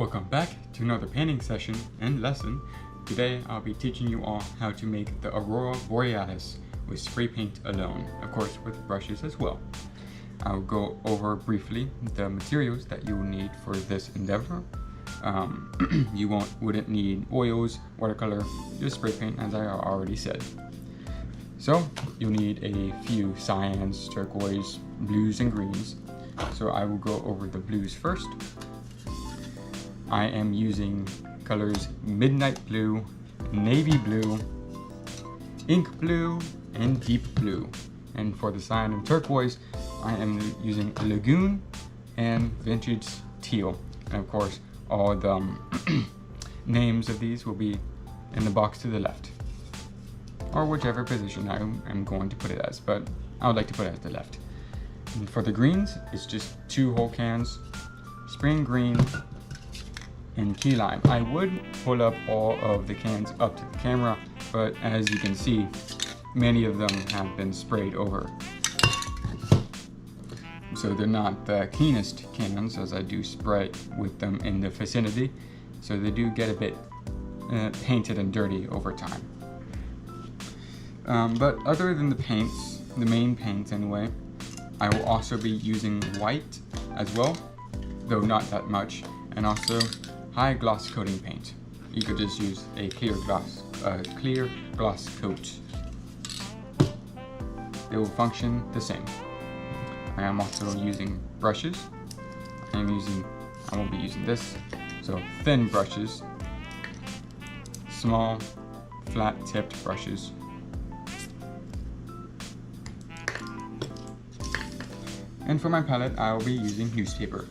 Welcome back to another painting session and lesson. Today I'll be teaching you all how to make the Aurora Borealis with spray paint alone, of course with brushes as well. I'll go over briefly the materials that you will need for this endeavor. You wouldn't need oils, watercolor, just spray paint as I already said. So you'll need a few cyans, turquoise, blues and greens. So I will go over the blues first. I am using colors Midnight Blue, Navy Blue, Ink Blue, and Deep Blue. And for the cyan and turquoise, I am using Lagoon and Vintage Teal. And of course, all the names of these will be in the box to the left, or whichever position I am going to put it as, but I would like to put it at the left. And for the greens, it's just 2 whole cans, Spring Green, and Key Lime. I would pull up all of the cans up to the camera, but as you can see, many of them have been sprayed over. So they're not the cleanest cans, as I do spray with them in the vicinity, so they do get a bit painted and dirty over time. But other than the paints, the main paints anyway, I will also be using white as well, though not that much, and also high gloss coating paint. You could just use a clear gloss coat. They will function the same. I am also using brushes. I won't be using this, so thin brushes, small flat tipped brushes. And for my palette, I will be using newspaper.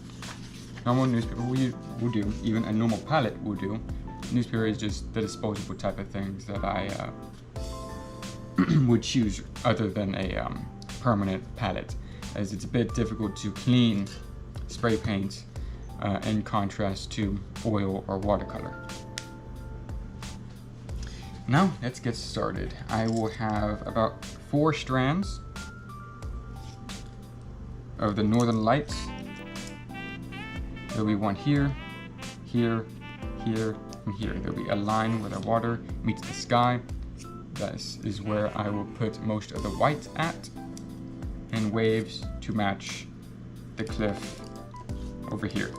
Normal newspaper will do, even a normal palette will do. Newspaper is just the disposable type of things that I would choose other than a permanent palette, as it's a bit difficult to clean spray paint in contrast to oil or watercolor. Now let's get started. I will have about 4 strands of the Northern Lights. There'll be one here, here, here, and here. There'll be a line where the water meets the sky. This is where I will put most of the white at, and waves to match the cliff over here.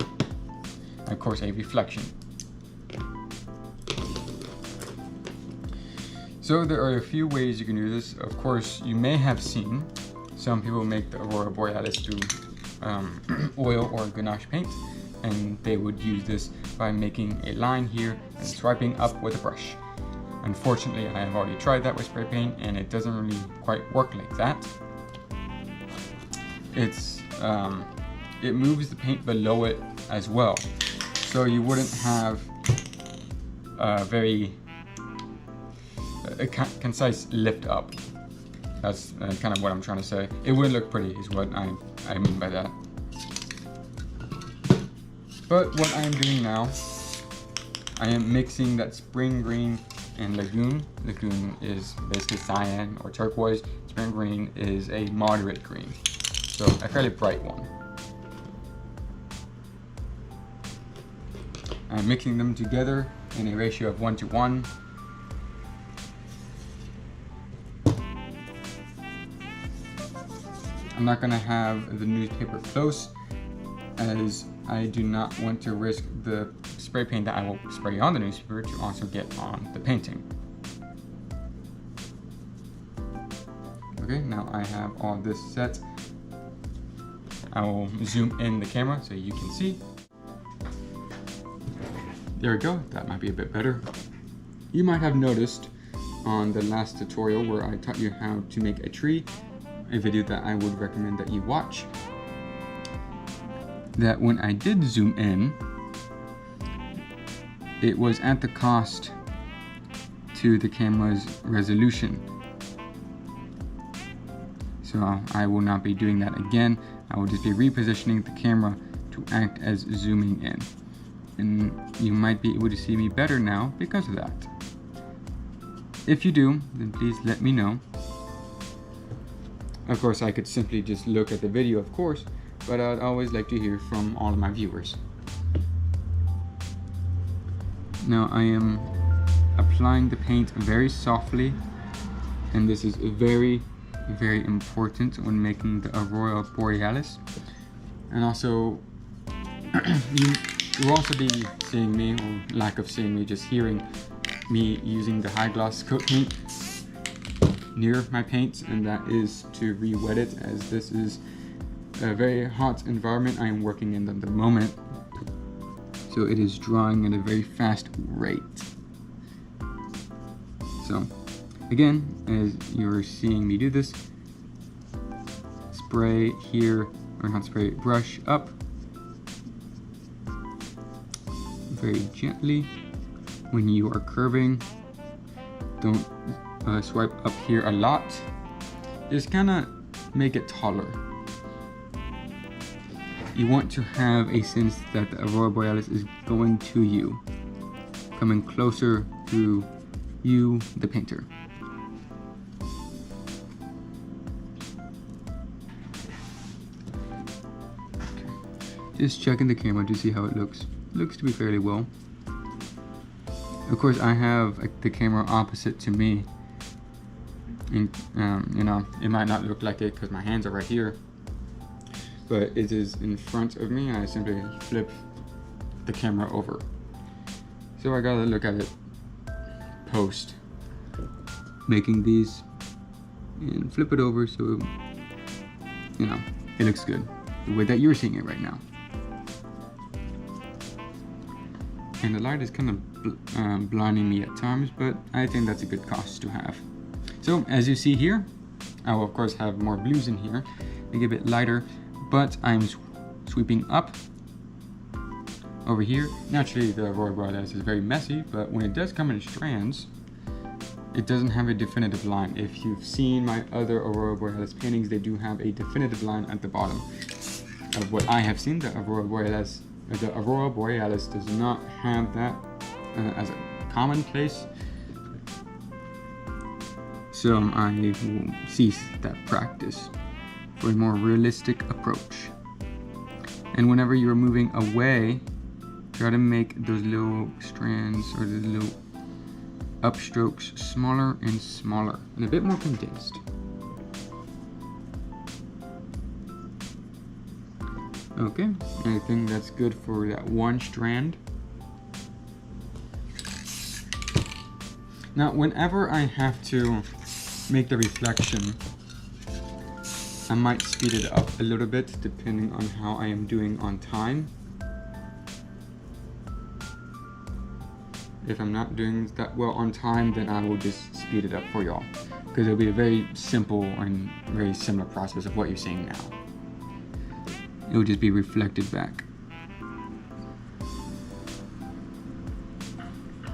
And of course, a reflection. So there are a few ways you can do this. Of course, you may have seen some people make the Aurora Borealis through oil or gouache paint, and they would use this by making a line here and swiping up with a brush. Unfortunately, I have already tried that with spray paint, and it doesn't really quite work like that. It moves the paint below it as well, so you wouldn't have a very concise lift up. That's kind of what I'm trying to say. It wouldn't look pretty is what I mean by that. But what I am doing now, I am mixing that Spring Green and Lagoon. Lagoon is basically cyan or turquoise. Spring Green is a moderate green, so a fairly bright one. I'm mixing them together in a ratio of 1:1. I'm not going to have the newspaper close, as I do not want to risk the spray paint that I will spray on the newspaper to also get on the painting. Okay, now I have all this set. I will zoom in the camera so you can see. There we go, that might be a bit better. You might have noticed on the last tutorial where I taught you how to make a tree, a video that I would recommend that you watch, that when I did zoom in, it was at the cost to the camera's resolution. So I will not be doing that again. I will just be repositioning the camera to act as zooming in. And you might be able to see me better now because of that. If you do, then please let me know. Of course, I could simply just look at the video, of course, but I'd always like to hear from all of my viewers. Now I am applying the paint very softly, and this is very important when making the Aurora Borealis. And also you'll also be seeing me, or lack of seeing me, just hearing me using the high gloss coat paint near my paints, and that is to re-wet it, as this is a very hot environment I am working in at the moment, so it is drying at a very fast rate. So again, as you're seeing me do this, spray here, or not spray, brush up very gently. When you are curving, don't swipe up here a lot, just kind of make it taller. You want to have a sense that the Aurora Borealis is going to you, coming closer to you, the painter. Okay. Just checking the camera to see how it looks. Looks to be fairly well. Of course, I have the camera opposite to me, and you know, it might not look like it because my hands are right here, but it is in front of me, and I simply flip the camera over. So I gotta look at it post making these and flip it over so, you know, it looks good the way that you're seeing it right now. And the light is kind of blinding me at times, but I think that's a good cost to have. So as you see here, I will of course have more blues in here, make it a bit lighter, but I'm sweeping up over here. Naturally, the Aurora Borealis is very messy, but when it does come in strands, it doesn't have a definitive line. If you've seen my other Aurora Borealis paintings, they do have a definitive line at the bottom. Of what I have seen, the Aurora Borealis does not have that as a commonplace. So I will cease that practice for a more realistic approach. And whenever you're moving away, try to make those little strands or the little upstrokes smaller and smaller and a bit more condensed. Okay, I think that's good for that one strand. Now, whenever I have to make the reflection, I might speed it up a little bit depending on how I am doing on time. If I'm not doing that well on time, then I will just speed it up for y'all, because it'll be a very simple and very similar process of what you're seeing now. It will just be reflected back.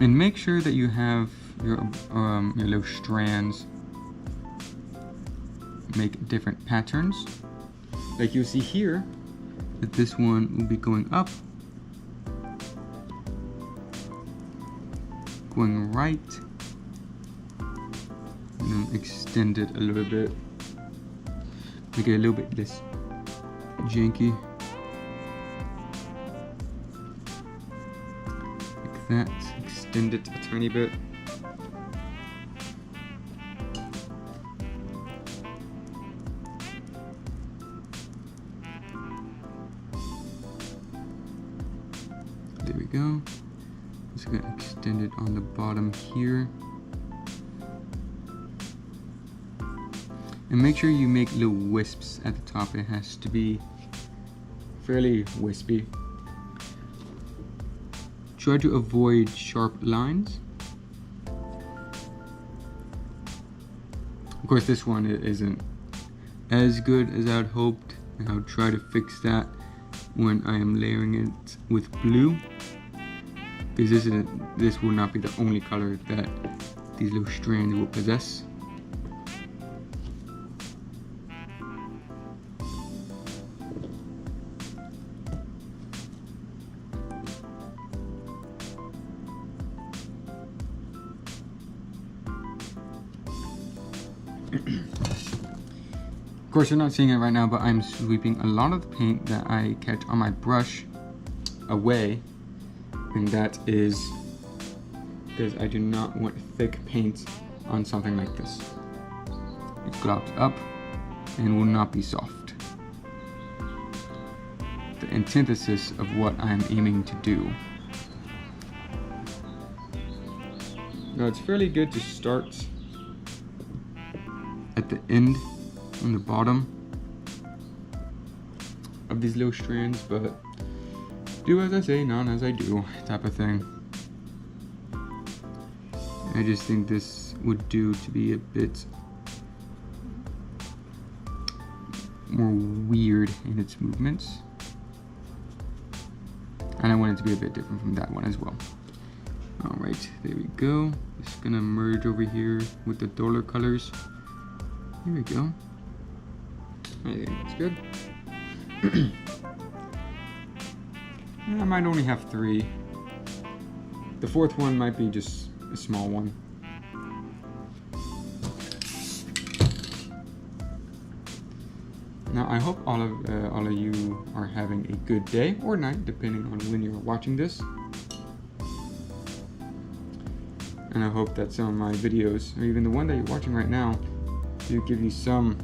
And make sure that you have your little strands make different patterns. Like you see here, that this one will be going up, going right, and then extend it a little bit, make it a little bit less janky, like that. Extend it a tiny bit. There we go. Just gonna extend it on the bottom here. And make sure you make little wisps at the top. It has to be fairly wispy. Try to avoid sharp lines. Of course, this one isn't as good as I'd hoped, and I'll try to fix that when I am layering it with blue, because this will not be the only color that these little strands will possess. Of course, you're not seeing it right now, but I'm sweeping a lot of the paint that I catch on my brush away, and that is because I do not want thick paint on something like this. It globs up and will not be soft. The antithesis of what I'm aiming to do. Now it's fairly good to start at the end, on the bottom of these little strands, but do as I say, not as I do, type of thing. I just think this would do to be a bit more weird in its movements. And I want it to be a bit different from that one as well. Alright, there we go. Just gonna merge over here with the duller colors. Here we go. I think that's good. I might only have 3. The 4th one might be just a small one. Now I hope all of you are having a good day or night, depending on when you're watching this. And I hope that some of my videos, or even the one that you're watching right now, do give you some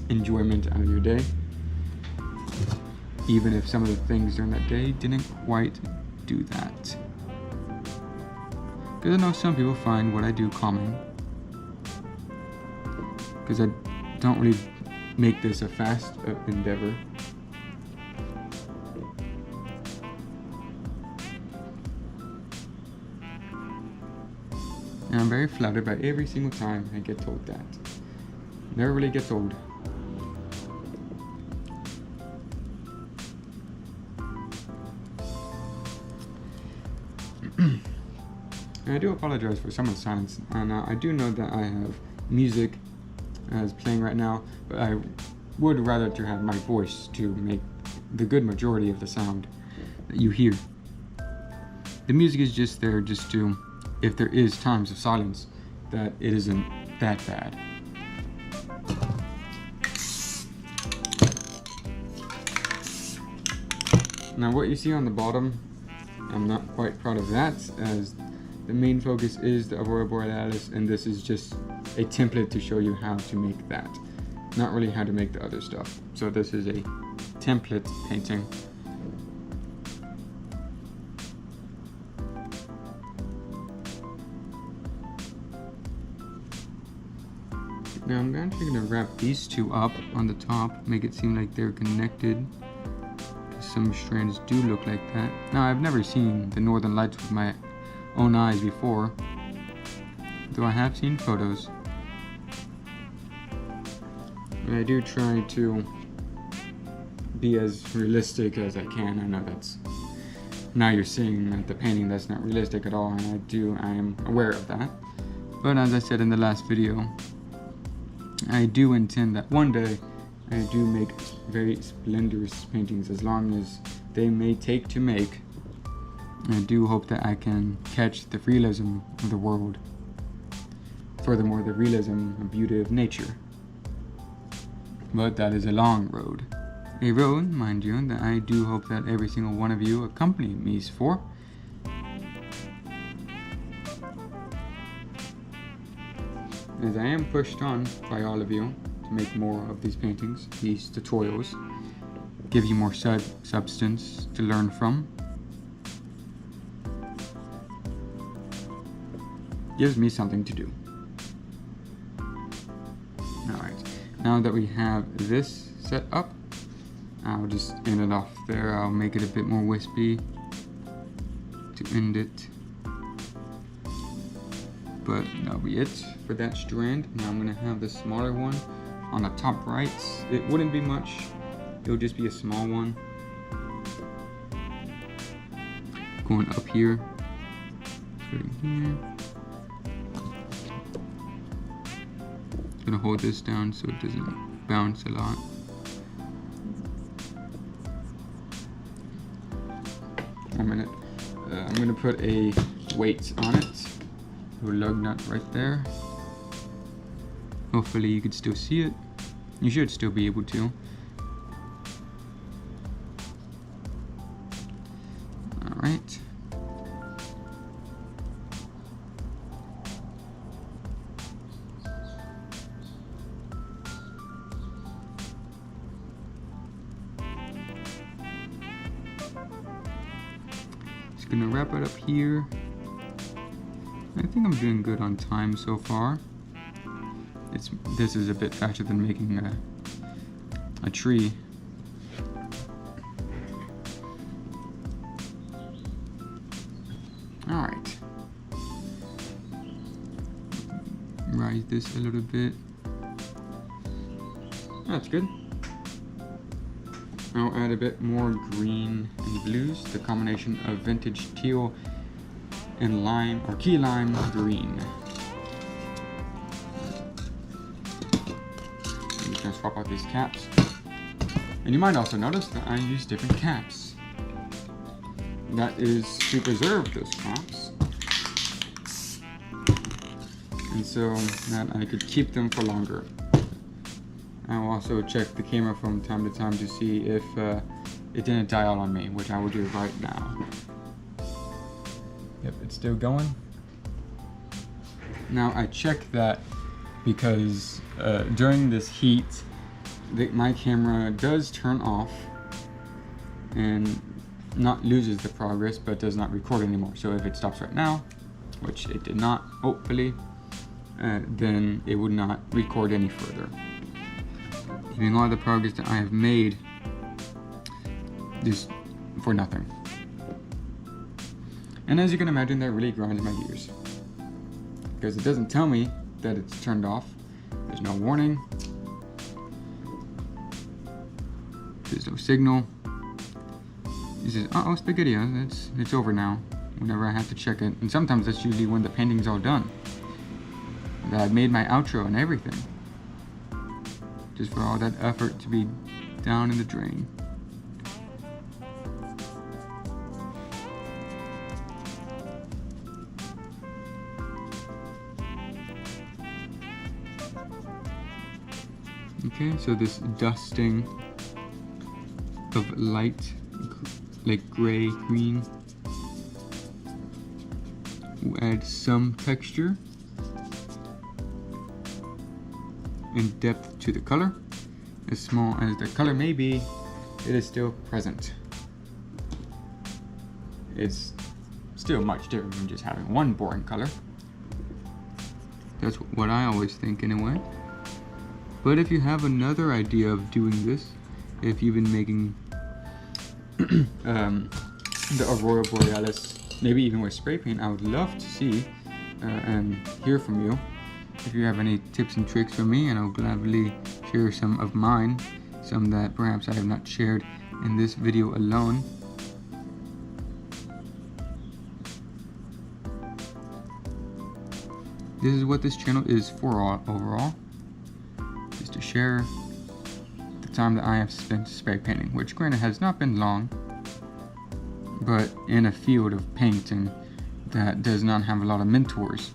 enjoyment out of your day. Even if some of the things during that day didn't quite do that. Because I know some people find what I do calming. Because I don't really make this a fast endeavor. And I'm very flattered by every single time I get told that. Never really gets old. And I do apologize for some of the silence, and I do know that I have music as playing right now, but I would rather to have my voice to make the good majority of the sound that you hear. The music is just there just to, if there is times of silence, that it isn't that bad. Now what you see on the bottom, I'm not quite proud of that, as the main focus is the Aurora Borealis, and this is just a template to show you how to make that. Not really how to make the other stuff. So this is a template painting. Now I'm actually going to wrap these two up on the top, make it seem like they're connected. Some strands do look like that. Now I've never seen the northern lights with my own eyes before, though I have seen photos. And I do try to be as realistic as I can. I know that's, now you're seeing that the painting that's not realistic at all, and I am aware of that. But as I said in the last video, I do intend that one day I do make very splendorous paintings, as long as they may take to make. I do hope that I can catch the realism of the world. Furthermore, the realism and beauty of nature. But that is a long road. A road, mind you, that I do hope that every single one of you accompany me for. As I am pushed on by all of you to make more of these paintings, these tutorials, give you more substance to learn from. Gives me something to do. Alright, now that we have this set up, I'll just end it off there. I'll make it a bit more wispy to end it. But that'll be it for that strand. Now I'm going to have the smaller one on the top right. It wouldn't be much, it'll just be a small one. Going up here, putting here. Gonna hold this down so it doesn't bounce a lot. One minute. I'm gonna put a weight on it. A lug nut right there. Hopefully you can still see it. You should still be able to. Alright. gonna wrap it up here. I think I'm doing good on time so far. This is a bit faster than making a tree. All right. Rise this a little bit. That's good. I'll add a bit more green and blues, the combination of vintage teal and lime or key lime green. I'm just gonna swap out these caps. And you might also notice that I use different caps. That is to preserve those caps, and so that I could keep them for longer. I'll also check the camera from time to time to see if it didn't die out on me, which I will do right now. Yep, it's still going. Now I check that because during this heat, my camera does turn off and not loses the progress, but does not record anymore. So if it stops right now, which it did not, hopefully, then it would not record any further. Leaving all the progress that I have made just for nothing. And as you can imagine, that really grinds my gears, because it doesn't tell me that it's turned off. There's no warning. There's no signal. He says, "Uh-oh, spaghetti, it's over now," whenever I have to check it. And sometimes that's usually when the painting's all done. That I've made my outro and everything. Just for all that effort to be down in the drain. Okay, so this dusting of light, like gray, green, will add some texture and depth to the color. As small as the color may be, it is still present. It's still much different than just having one boring color. That's what I always think anyway. But if you have another idea of doing this, if you've been making the Aurora Borealis, maybe even with spray paint, I would love to see and hear from you. If you have any tips and tricks for me, and I'll gladly share some of mine, some that perhaps I have not shared in this video alone. This is what this channel is for overall, just to share the time that I have spent spray painting, which granted has not been long, but in a field of painting that does not have a lot of mentors,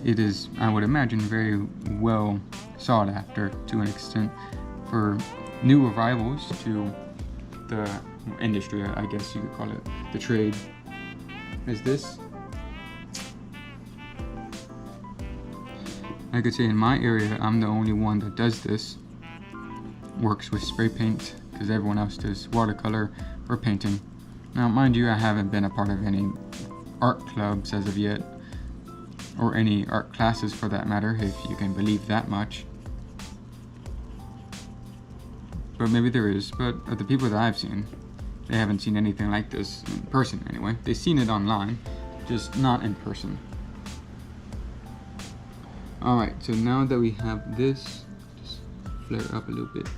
it is, I would imagine, very well sought after to an extent for new arrivals to the industry, I guess you could call it, the trade. Is this? I could say in my area, I'm the only one that does this, works with spray paint, because everyone else does watercolor or painting. Now, mind you, I haven't been a part of any art clubs as of yet, or any art classes for that matter, if you can believe that much. But maybe there is, but of the people that I've seen, they haven't seen anything like this in person anyway. They've seen it online, just not in person. Alright, so now that we have this, just flare up a little bit.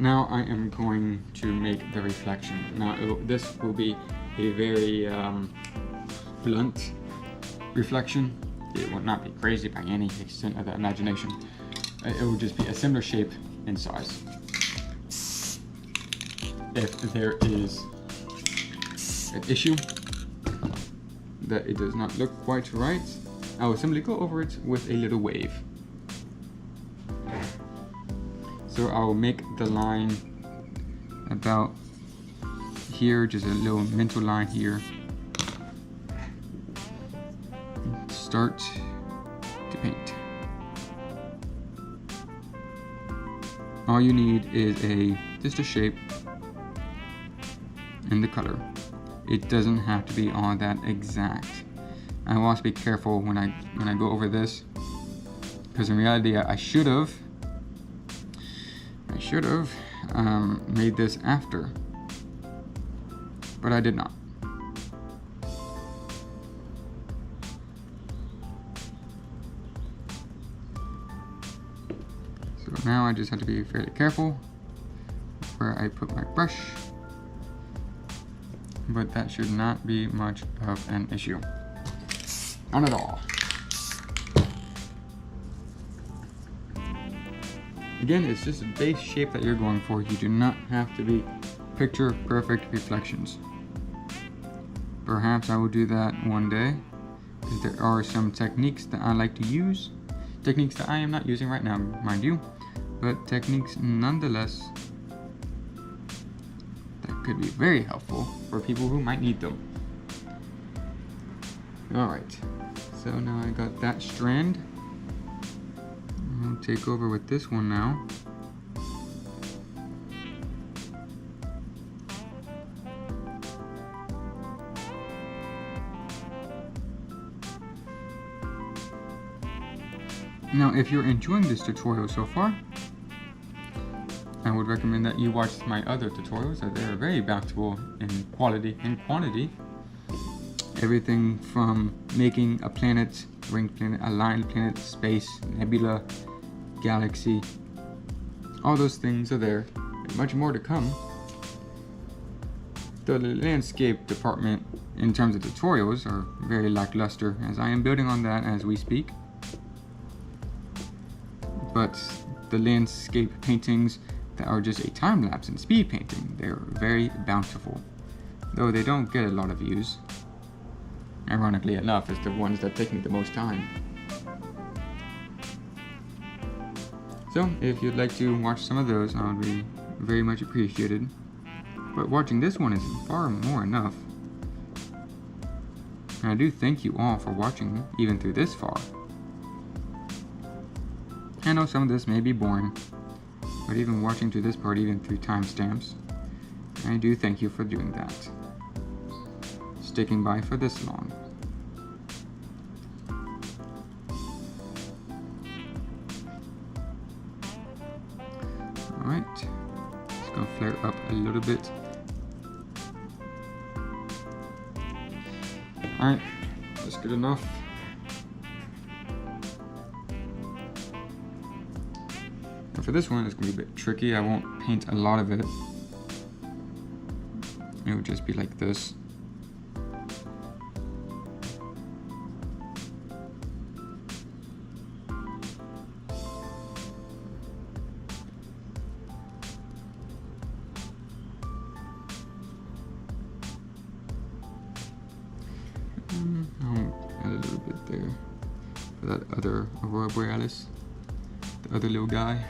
Now I am going to make the reflection. Now this will be a very blunt reflection. It will not be crazy by any extent of the imagination. It will just be a similar shape and size. If there is an issue that it does not look quite right, I will simply go over it with a little wave. So I will make the line about here, just a little mental line here. Start to paint. All you need is just a shape and the color. it doesn't have to be all that exact. I will also be careful when I go over this, because in reality I should have made this after, but I did not. So now I just have to be fairly careful where I put my brush, but that should not be much of an issue. Not at all. Again, it's just a base shape that you're going for. You do not have to be picture perfect reflections. Perhaps I will do that one day, because there are some techniques that I like to use. Techniques that I am not using right now, mind you, but techniques nonetheless that could be very helpful for people who might need them. Alright, so now I got that strand. I'll take over with this one now. Now, if you're enjoying this tutorial so far, I would recommend that you watch my other tutorials, as they are very bountiful in quality and quantity. Everything from making a planet, ring planet, a line planet, space, nebula, galaxy, all those things are there, and much more to come. The landscape department in terms of tutorials are very lackluster, as I am building on that as we speak. But the landscape paintings that are just a time-lapse and speed painting, they're very bountiful, though they don't get a lot of views. Ironically enough, it's the ones that take me the most time. So if you'd like to watch some of those, I would be very much appreciated. But watching this one is far more enough. And I do thank you all for watching even through this far. I know some of this may be boring, but even watching to this part, even through timestamps, I do thank you for doing that. Sticking by for this long. Alright, just gonna flare up a little bit. Alright, that's good enough. And for this one, it's gonna be a bit tricky. I won't paint a lot of it. It would just be like this. I'll add a little bit there for that other Aurora Borealis, the other little guy.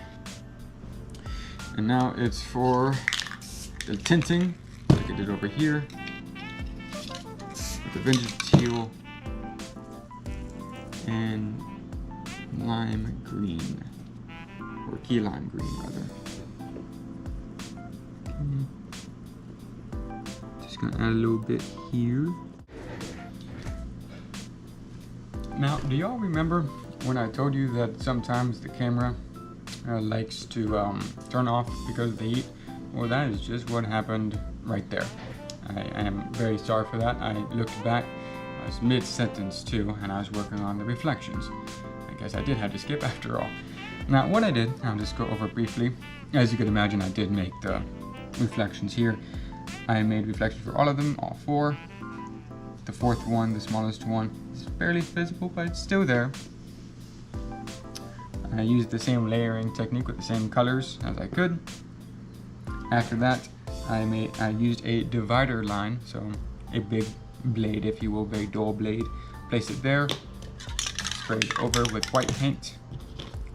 And now it's for the tinting, like I did over here, with the vintage teal and lime green, or key lime green rather. Just gonna add a little bit here. Now, do y'all remember when I told you that sometimes the camera likes to turn off because of the heat? Well, that is just what happened right there. I am very sorry for that. I looked back, I was mid-sentence too, and I was working on the reflections. I guess I did have to skip after all. Now, what I did, I'll just go over briefly. As you can imagine, I did make the reflections here. I made reflections for all of them, all four. The fourth one, the smallest one, is barely visible, but it's still there. I used the same layering technique with the same colors as I could. After that, I used a divider line, so a big blade, if you will, very dull blade. Place it there, spray it over with white paint.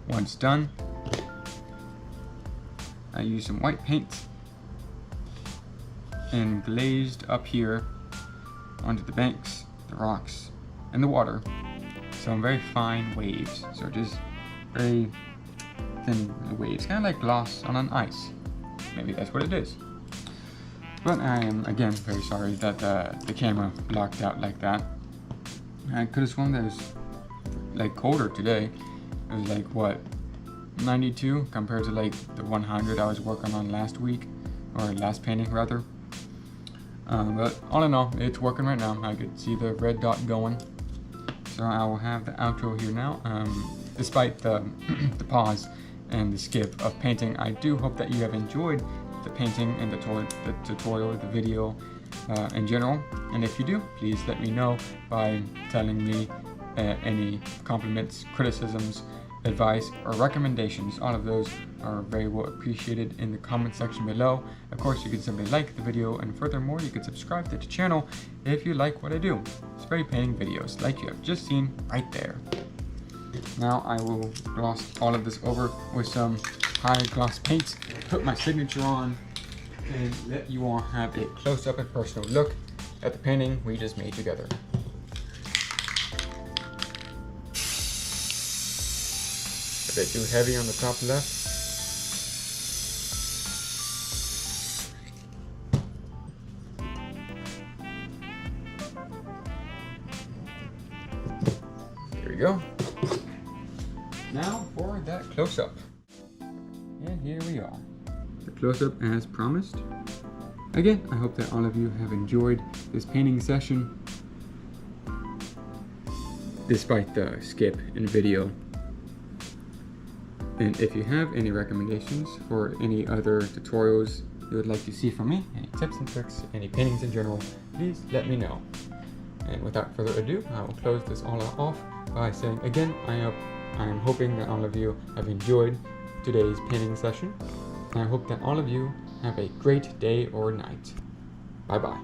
Once done, I used some white paint and glazed up here onto the banks, the rocks, and the water. Some very fine waves, so just very thin waves, kind of like gloss on an ice. Maybe that's what it is. But I am, again, very sorry that the camera blocked out like that. I could have sworn that it was like colder today. It was like, what, 92 compared to like the 100 I was working on last week, or last painting rather. But all in all, it's working right now. I could see the red dot going. So I will have the outro here now. Despite the, the pause and the skip of painting, I do hope that you have enjoyed the painting and the tutorial, the video in general. And if you do, please let me know by telling me any compliments, criticisms, advice, or recommendations. All of those are very well appreciated in the comment section below. Of course, you can simply like the video, and furthermore, you can subscribe to the channel if you like what I do. Spray painting videos like you have just seen right there. Now I will gloss all of this over with some high gloss paint, put my signature on, and let you all have a close-up and personal look at the painting we just made together. A bit too heavy on the top left. Here we go. Now for that close-up. And here we are. The close-up as promised. Again, I hope that all of you have enjoyed this painting session, despite the skip in video. And if you have any recommendations for any other tutorials you would like to see from me, any tips and tricks, any paintings in general, please let me know. And without further ado, I will close this all off by saying again, I am hoping that all of you have enjoyed today's painting session. And I hope that all of you have a great day or night. Bye bye.